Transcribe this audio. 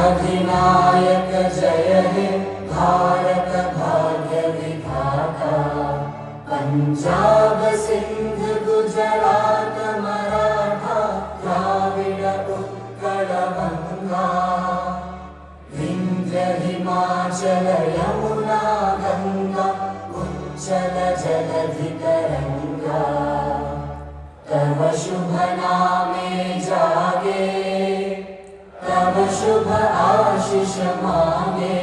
अधिनायक जय हे भारत भाग्य विधाता। पंजाब सिंध गुजरात मराठा द्राविड उत्कल गंगा। विंध्य हिमाचल यमुना गंगा उच्चल जलधि तरंगा। तव शुभ नामे जागे तव शुभ आशीष मांगे।